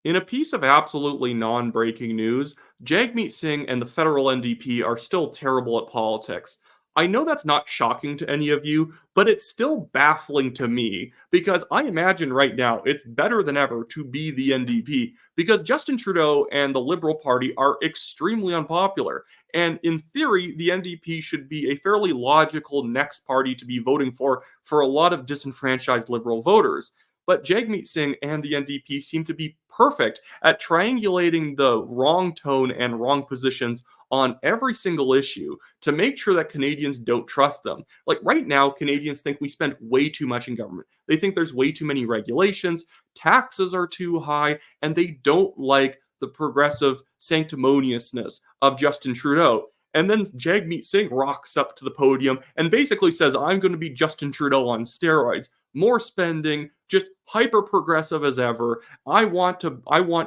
In a piece of absolutely non-breaking news, Jagmeet Singh and the federal NDP are still terrible at politics. I know that's not shocking to any of you, but it's still baffling to me because I imagine right now it's better than ever to be the NDP because Justin Trudeau and the Liberal Party are extremely unpopular. And in theory, the NDP should be a fairly logical next party to be voting for a lot of disenfranchised Liberal voters. But Jagmeet Singh and the NDP seem to be perfect at triangulating the wrong tone and wrong positions on every single issue to make sure that Canadians don't trust them. Like right now, Canadians think we spend way too much in government. They think there's way too many regulations, taxes are too high, and they don't like the progressive sanctimoniousness of Justin Trudeau. And then Jagmeet Singh rocks up to the podium and basically says, I'm going to be Justin Trudeau on steroids. More spending, just hyper progressive as ever. I want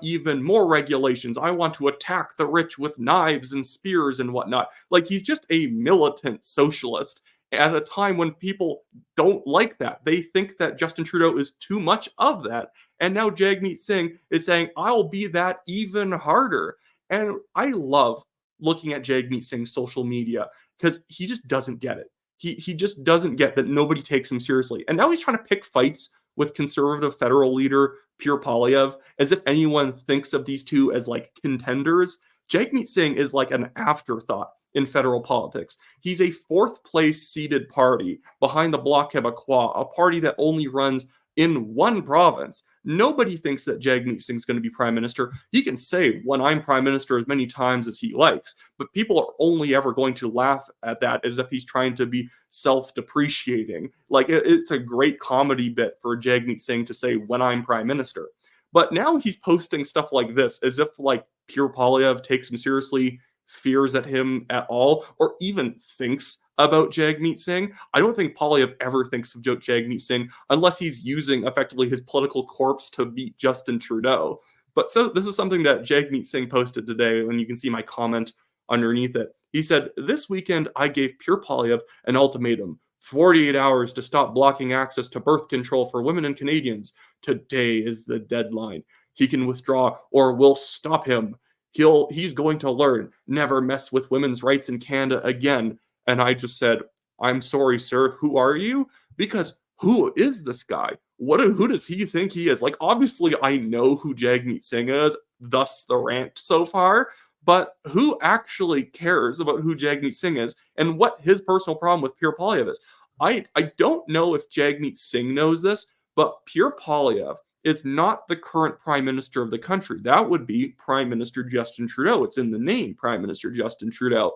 even more regulations. I want to attack the rich with knives and spears and whatnot. Like he's just a militant socialist at a time when people don't like that. They think that Justin Trudeau is too much of that. And now Jagmeet Singh is saying, I'll be that even harder. And I love looking at Jagmeet Singh's social media because he just doesn't get it. He just doesn't get that nobody takes him seriously. And now he's trying to pick fights with conservative federal leader Pierre Poilievre as if anyone thinks of these two as like contenders. Jagmeet Singh is like an afterthought in federal politics. He's a fourth place seated party behind the Bloc Québécois, a party that only runs in one province. Nobody thinks that Jagmeet Singh is going to be prime minister. He can say, when I'm prime minister, as many times as he likes, but people are only ever going to laugh at that as if he's trying to be self-depreciating. Like, it's a great comedy bit for Jagmeet Singh to say, when I'm prime minister. But now he's posting stuff like this as if, like, Pierre Poilievre takes him seriously, fears at him at all, or even thinks about Jagmeet Singh. I don't think Poilievre ever thinks of Jagmeet Singh unless he's using effectively his political corpse to beat Justin Trudeau. But so this is something that Jagmeet Singh posted today, and you can see my comment underneath it. He said, "This weekend I gave Pierre Poilievre an ultimatum. 48 hours to stop blocking access to birth control for women and Canadians. Today is the deadline. He can withdraw or we'll stop him. He's going to learn. Never mess with women's rights in Canada again." And I just said, I'm sorry, sir, who are you? Because who is this guy? Who does he think he is? Like, obviously, I know who Jagmeet Singh is, thus the rant so far. But who actually cares about who Jagmeet Singh is and what his personal problem with Pierre Poilievre is? I don't know if Jagmeet Singh knows this, but Pierre Poilievre is not the current prime minister of the country. That would be Prime Minister Justin Trudeau. It's in the name, Prime Minister Justin Trudeau.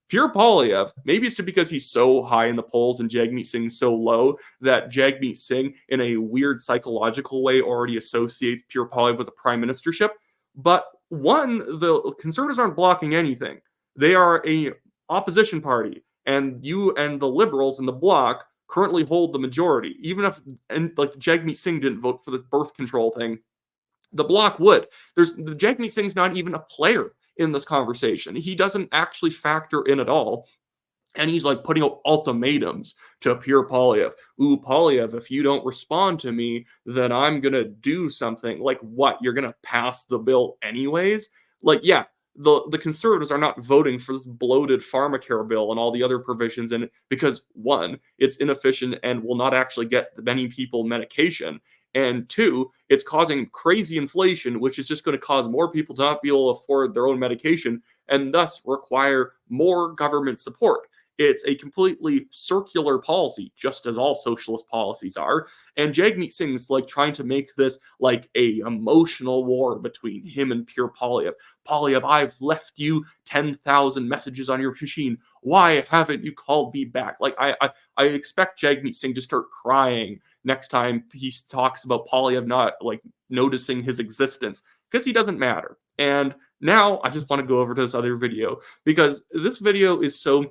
Pierre Poilievre, maybe it's because he's so high in the polls and Jagmeet Singh's so low that Jagmeet Singh, in a weird psychological way, already associates Pierre Poilievre with the prime ministership. But one, the Conservatives aren't blocking anything. They are a opposition party, and you and the Liberals in the Bloc currently hold the majority. Even if, and like Jagmeet Singh didn't vote for this birth control thing, the Bloc would. Jagmeet Singh's not even a player in this conversation. He doesn't actually factor in at all. And he's like putting out ultimatums to Pierre Poilievre. Ooh, Poilievre, if you don't respond to me, then I'm going to do something. Like what? You're going to pass the bill anyways? Like, yeah, the Conservatives are not voting for this bloated pharmacare bill and all the other provisions in it because, one, it's inefficient and will not actually get many people medication. And two, it's causing crazy inflation, which is just going to cause more people to not be able to afford their own medication and thus require more government support. It's a completely circular policy, just as all socialist policies are. And Jagmeet Singh's like trying to make this like a emotional war between him and Pierre Poilievre. Poilievre, I've left you 10,000 messages on your machine. Why haven't you called me back? Like I expect Jagmeet Singh to start crying next time he talks about Poilievre not like noticing his existence because he doesn't matter. And now I just want to go over to this other video because this video is so,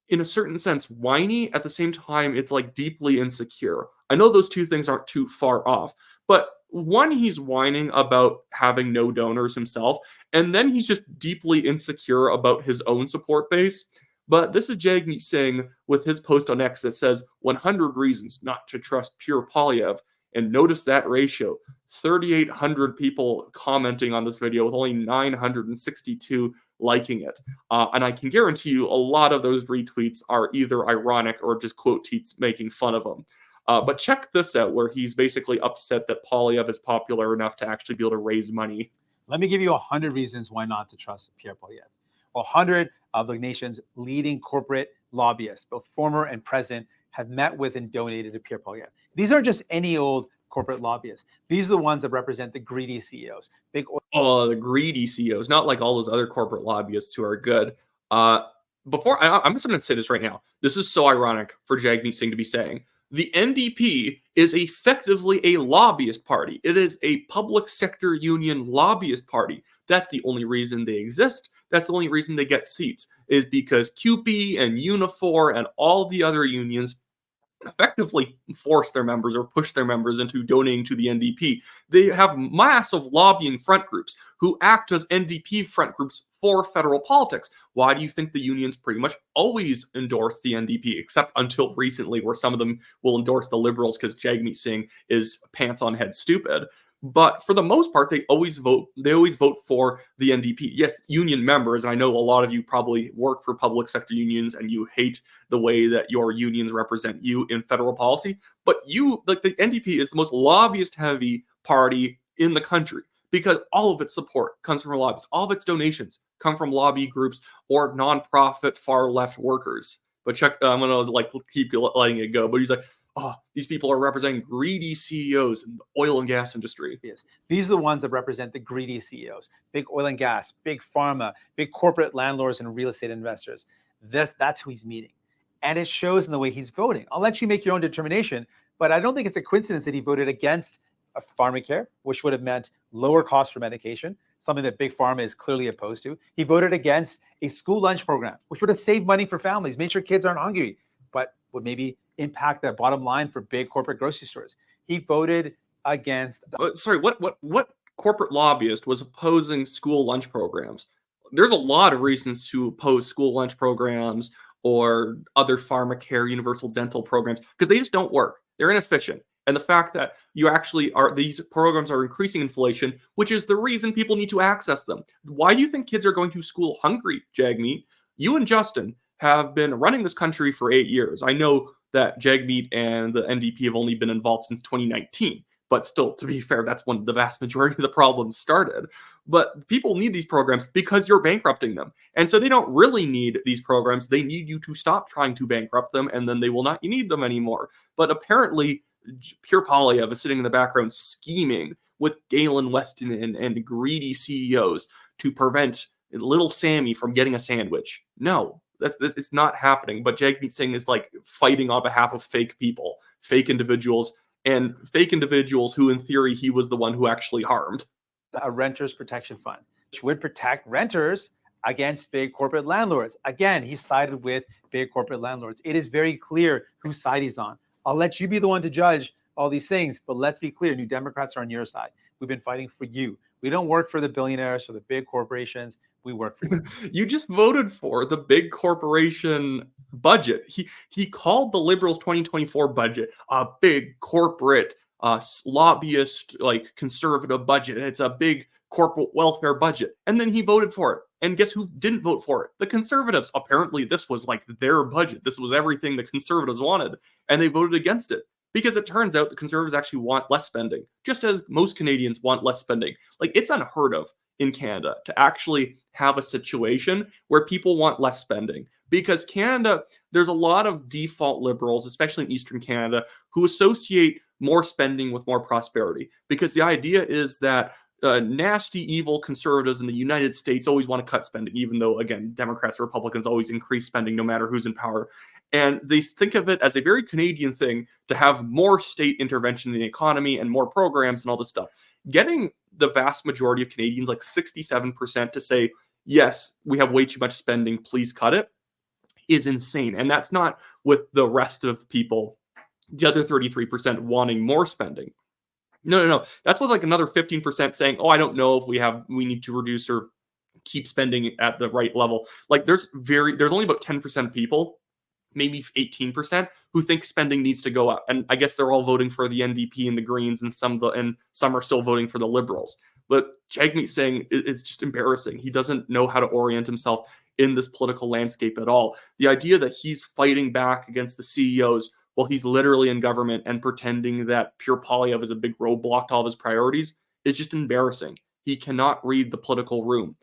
in a certain sense, whiny. At the same time, it's like deeply insecure. I know those two things aren't too far off, but one, he's whining about having no donors himself, and then he's just deeply insecure about his own support base. But this is Jagmeet Singh with his post on X that says 100 reasons not to trust Pierre Poilievre. And notice that ratio. 3,800 people commenting on this video with only 962 liking it. And I can guarantee you a lot of those retweets are either ironic or just quote tweets making fun of him. But check this out, where he's basically upset that Poilievre is popular enough to actually be able to raise money. Let me give you 100 reasons why not to trust Pierre Poilievre. 100 of the nation's leading corporate lobbyists, both former and present, have met with and donated to Pierre Poilievre. These aren't just any old corporate lobbyists. These are the ones that represent the greedy CEOs. The greedy CEOs, not like all those other corporate lobbyists who are good. I'm just going to say this right now. This is so ironic for Jagmeet Singh to be saying. The NDP is effectively a lobbyist party. It is a public sector union lobbyist party. That's the only reason they exist. That's the only reason they get seats, is because CUPE and Unifor and all the other unions effectively force their members or push their members into donating to the NDP. They have massive lobbying front groups who act as NDP front groups for federal politics. Why do you think the unions pretty much always endorse the NDP, except until recently, where some of them will endorse the Liberals because Jagmeet Singh is pants on head stupid? But for the most part, they always vote for the NDP. Yes, union members, and I know a lot of you probably work for public sector unions and you hate the way that your unions represent you in federal policy, but the NDP is the most lobbyist heavy party in the country, because all of its support comes from lobbyists. All of its donations come from lobby groups or nonprofit far left workers. But I'm gonna keep letting it go. But he's like, oh, these people are representing greedy CEOs in the oil and gas industry. Yes, these are the ones that represent the greedy CEOs, big oil and gas, big pharma, big corporate landlords and real estate investors. That's who he's meeting. And it shows in the way he's voting. I'll let you make your own determination, but I don't think it's a coincidence that he voted against pharmacare, which would have meant lower costs for medication, something that big pharma is clearly opposed to. He voted against a school lunch program, which would have saved money for families, made sure kids aren't hungry, but would maybe impact the bottom line for big corporate grocery stores. He voted against. Sorry, what corporate lobbyist was opposing school lunch programs? There's a lot of reasons to oppose school lunch programs or other pharmacare, universal dental programs, because they just don't work. They're inefficient. And the fact that these programs are increasing inflation, which is the reason people need to access them. Why do you think kids are going to school hungry, Jagmeet? You and Justin have been running this country for 8 years. I know that Jagmeet and the NDP have only been involved since 2019. But still, to be fair, that's when the vast majority of the problems started. But people need these programs because you're bankrupting them. And so they don't really need these programs. They need you to stop trying to bankrupt them, and then they will not need them anymore. But apparently, Pierre Poilievre is sitting in the background scheming with Galen Weston and greedy CEOs to prevent little Sammy from getting a sandwich. No, it's not happening. But Jagmeet Singh is fighting on behalf of fake people, fake individuals, and fake individuals who, in theory, he was the one who actually harmed. A renters protection fund, which would protect renters against big corporate landlords. Again, he sided with big corporate landlords. It is very clear whose side he's on. I'll let you be the one to judge all these things, but let's be clear, New Democrats are on your side. We've been fighting for you. We don't work for the billionaires or the big corporations. We work for you. You just voted for the big corporation budget. He called the Liberals' 2024 budget a big corporate lobbyist, conservative budget. It's a big corporate welfare budget. And then he voted for it. And guess who didn't vote for it? The Conservatives. Apparently, this was their budget. This was everything the Conservatives wanted. And they voted against it. Because it turns out the Conservatives actually want less spending, just as most Canadians want less spending. It's unheard of in Canada to actually have a situation where people want less spending. Because Canada, there's a lot of default Liberals, especially in Eastern Canada, who associate more spending with more prosperity. Because the idea is that nasty, evil Conservatives in the United States always want to cut spending, even though, again, Democrats and Republicans always increase spending no matter who's in power. And they think of it as a very Canadian thing to have more state intervention in the economy and more programs and all this stuff. Getting the vast majority of Canadians, 67%, to say, yes, we have way too much spending, please cut it, is insane. And that's not with the rest of people, the other 33% wanting more spending. No. That's with another 15% saying, oh, I don't know if we need to reduce or keep spending at the right level. There's only about 10% of people maybe 18% who think spending needs to go up. And I guess they're all voting for the NDP and the Greens, and some are still voting for the Liberals. But Jagmeet Singh is just embarrassing. He doesn't know how to orient himself in this political landscape at all. The idea that he's fighting back against the CEOs while he's literally in government and pretending that Pierre Poilievre is a big roadblock to all of his priorities is just embarrassing. He cannot read the political room.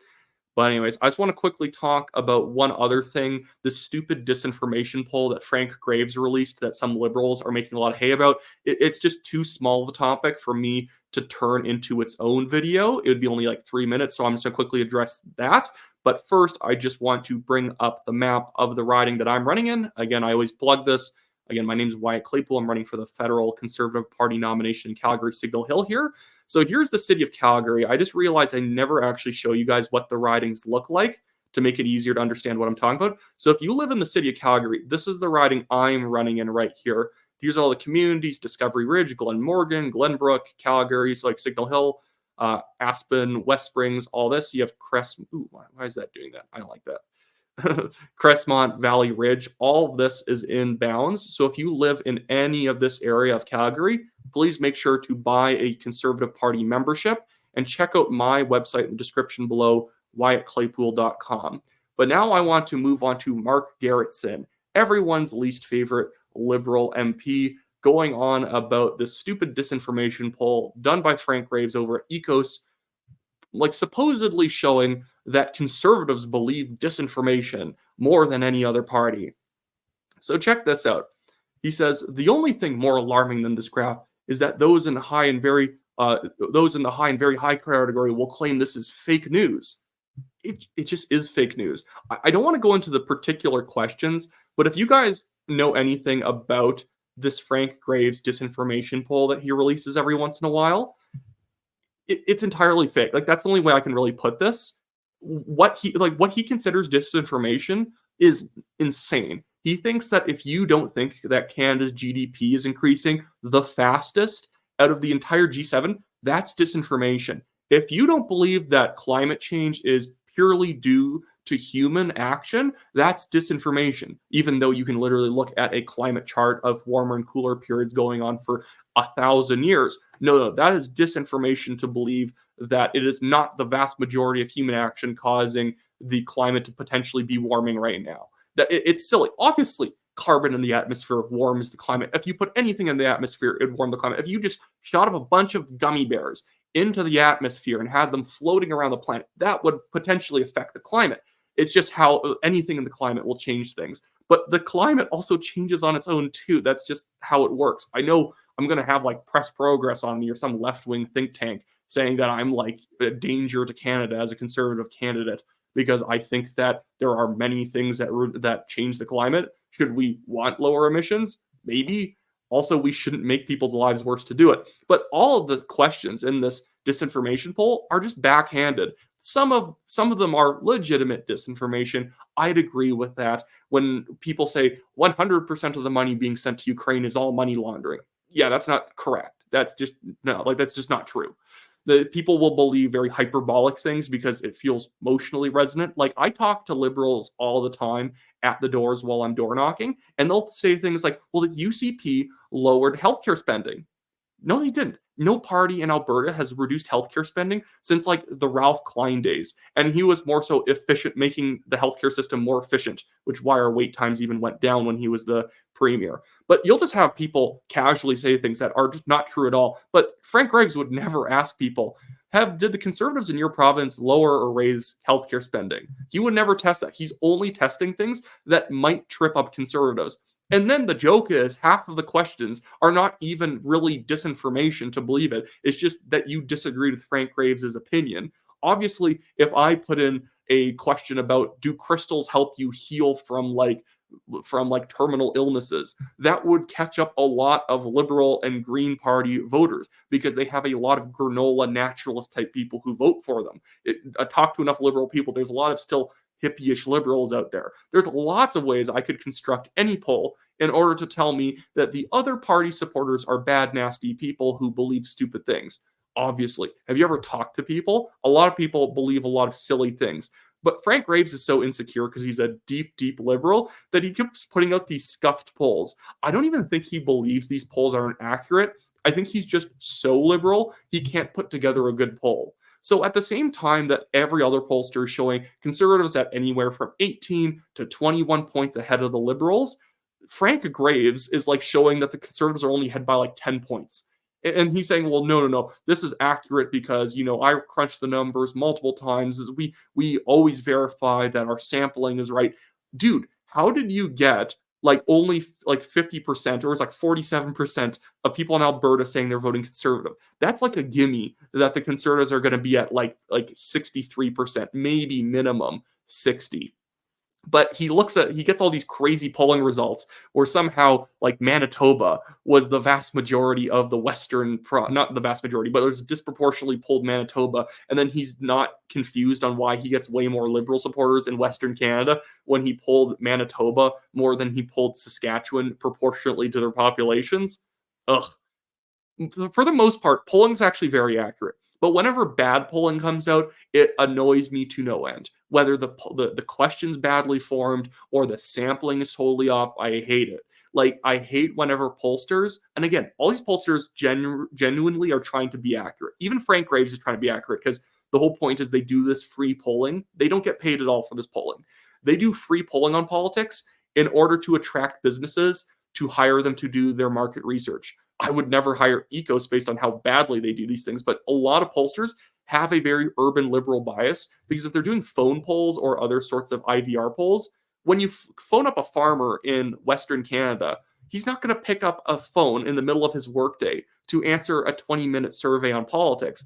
But anyways, I just want to quickly talk about one other thing, this stupid disinformation poll that Frank Graves released that some liberals are making a lot of hay about. It's just too small of a topic for me to turn into its own video. It would be only like 3 minutes, so I'm just going to quickly address that. But first, I just want to bring up the map of the riding that I'm running in. Again, I always plug this. Again, my name is Wyatt Claypool. I'm running for the federal Conservative Party nomination in Calgary, Signal Hill here. So here's the city of Calgary. I just realized I never actually show you guys what the ridings look like to make it easier to understand what I'm talking about. So if you live in the city of Calgary, this is the riding I'm running in right here. These are all the communities: Discovery Ridge, Glen Morgan, Glenbrook, Calgary, so like Signal Hill, Aspen, West Springs, all this. You have Crest. Ooh, why is that doing that? I don't like that. Crestmont, Valley Ridge, all of this is in bounds. So if you live in any of this area of Calgary, please make sure to buy a Conservative Party membership and check out my website in the description below, wyattclaypool.com. But now I want to move on to Mark Gerritsen, everyone's least favorite Liberal MP, going on about this stupid disinformation poll done by Frank Graves over at EKOS, like supposedly showing that conservatives believe disinformation more than any other party. So check this out. He says the only thing more alarming than this graph is that those in the high and very high category will claim this is fake news. It just is fake news. I don't want to go into the particular questions, but if you guys know anything about this Frank Graves disinformation poll that he releases every once in a while, it's entirely fake. Like, that's the only way I can really put this. What he considers disinformation is insane. He thinks that if you don't think that Canada's GDP is increasing the fastest out of the entire G7, that's disinformation. If you don't believe that climate change is purely due to human action, that's disinformation, even though you can literally look at a climate chart of warmer and cooler periods going on for 1,000 years. No, that is disinformation to believe that it is not the vast majority of human action causing the climate to potentially be warming right now. It's silly. Obviously, carbon in the atmosphere warms the climate. If you put anything in the atmosphere, it would warm the climate. If you just shot up a bunch of gummy bears into the atmosphere and had them floating around the planet, that would potentially affect the climate. It's just how anything in the climate will change things. But the climate also changes on its own too. That's just how it works. I know I'm going to have like Press Progress on me or some left-wing think tank saying that I'm like a danger to Canada as a conservative candidate because I think that there are many things that change the climate. Should we want lower emissions? Maybe. Also, we shouldn't make people's lives worse to do it. But all of the questions in this disinformation poll are just backhanded. Some of them are legitimate disinformation. I'd agree with that. When people say 100% of the money being sent to Ukraine is all money laundering. Yeah, that's not correct. That's just not true. The people will believe very hyperbolic things because it feels emotionally resonant. Like, I talk to liberals all the time at the doors while I'm door knocking, and they'll say things like, well, the UCP lowered healthcare spending. No, they didn't. No party in Alberta has reduced healthcare spending since like the Ralph Klein days. And he was more so efficient, making the healthcare system more efficient, which is why our wait times even went down when he was the premier. But you'll just have people casually say things that are just not true at all. But Frank Graves would never ask people, did the Conservatives in your province lower or raise healthcare spending? He would never test that. He's only testing things that might trip up Conservatives. And then the joke is half of the questions are not even really disinformation to believe it. It's just that you disagreed with Frank Graves' opinion. Obviously, if I put in a question about do crystals help you heal from terminal illnesses, that would catch up a lot of Liberal and Green Party voters because they have a lot of granola naturalist type people who vote for them. I talk to enough Liberal people. There's a lot of still hippie-ish liberals out there. There's lots of ways I could construct any poll in order to tell me that the other party supporters are bad, nasty people who believe stupid things. Obviously. Have you ever talked to people? A lot of people believe a lot of silly things. But Frank Graves is so insecure because he's a deep, deep liberal that he keeps putting out these scuffed polls. I don't even think he believes these polls aren't accurate. I think he's just so liberal, he can't put together a good poll. So at the same time that every other pollster is showing conservatives at anywhere from 18 to 21 points ahead of the liberals, Frank Graves is like showing that the conservatives are only ahead by like 10 points. And he's saying, well, no, this is accurate because, I crunched the numbers multiple times. We always verify that our sampling is right. Dude, how did you get like only like 50%, or it's like 47% of people in Alberta saying they're voting conservative? That's like a gimme that the conservatives are going to be at like 63%, maybe minimum 60. But he gets all these crazy polling results where somehow like Manitoba was the vast majority of the not the vast majority, but there's disproportionately polled Manitoba. And then he's not confused on why he gets way more liberal supporters in Western Canada when he polled Manitoba more than he polled Saskatchewan proportionately to their populations. Ugh. For the most part, polling is actually very accurate. But whenever bad polling comes out, it annoys me to no end. Whether the question's badly formed or the sampling is totally off, I hate it. Like, I hate whenever pollsters, and again, all these pollsters genuinely are trying to be accurate. Even Frank Graves is trying to be accurate because the whole point is they do this free polling. They don't get paid at all for this polling. They do free polling on politics in order to attract businesses to hire them to do their market research. I would never hire EKOS based on how badly they do these things, but a lot of pollsters have a very urban liberal bias because if they're doing phone polls or other sorts of IVR polls, when you phone up a farmer in Western Canada, he's not going to pick up a phone in the middle of his workday to answer a 20-minute survey on politics.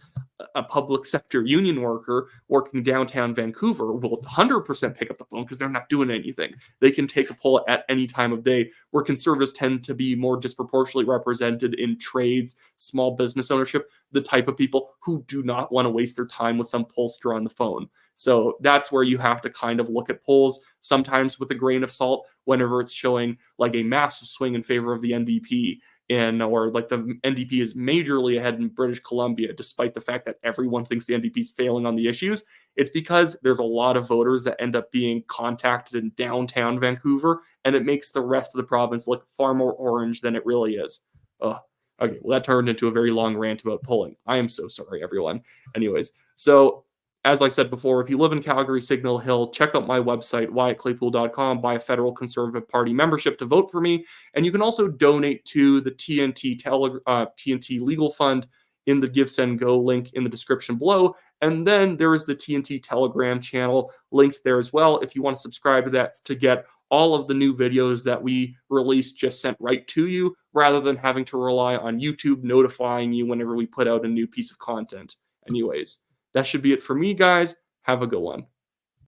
A public sector union worker working downtown Vancouver will 100% pick up the phone because they're not doing anything. They can take a poll at any time of day, where conservatives tend to be more disproportionately represented in trades, small business ownership, the type of people who do not want to waste their time with some pollster on the phone. So that's where you have to kind of look at polls, sometimes with a grain of salt, whenever it's showing like a massive swing in favor of the NDP, or like the NDP is majorly ahead in British Columbia, despite the fact that everyone thinks the NDP is failing on the issues. It's because there's a lot of voters that end up being contacted in downtown Vancouver, and it makes the rest of the province look far more orange than it really is. Okay, well, that turned into a very long rant about polling. I am so sorry, everyone. Anyways, so as I said before, if you live in Calgary, Signal Hill, check out my website, WyattClaypool.com, buy a Federal Conservative Party membership to vote for me. And you can also donate to the TNT Legal Fund in the Give, Send, Go link in the description below. And then there is the TNT Telegram channel linked there as well if you want to subscribe to that to get all of the new videos that we release just sent right to you, rather than having to rely on YouTube notifying you whenever we put out a new piece of content. Anyways, that should be it for me, guys. Have a good one.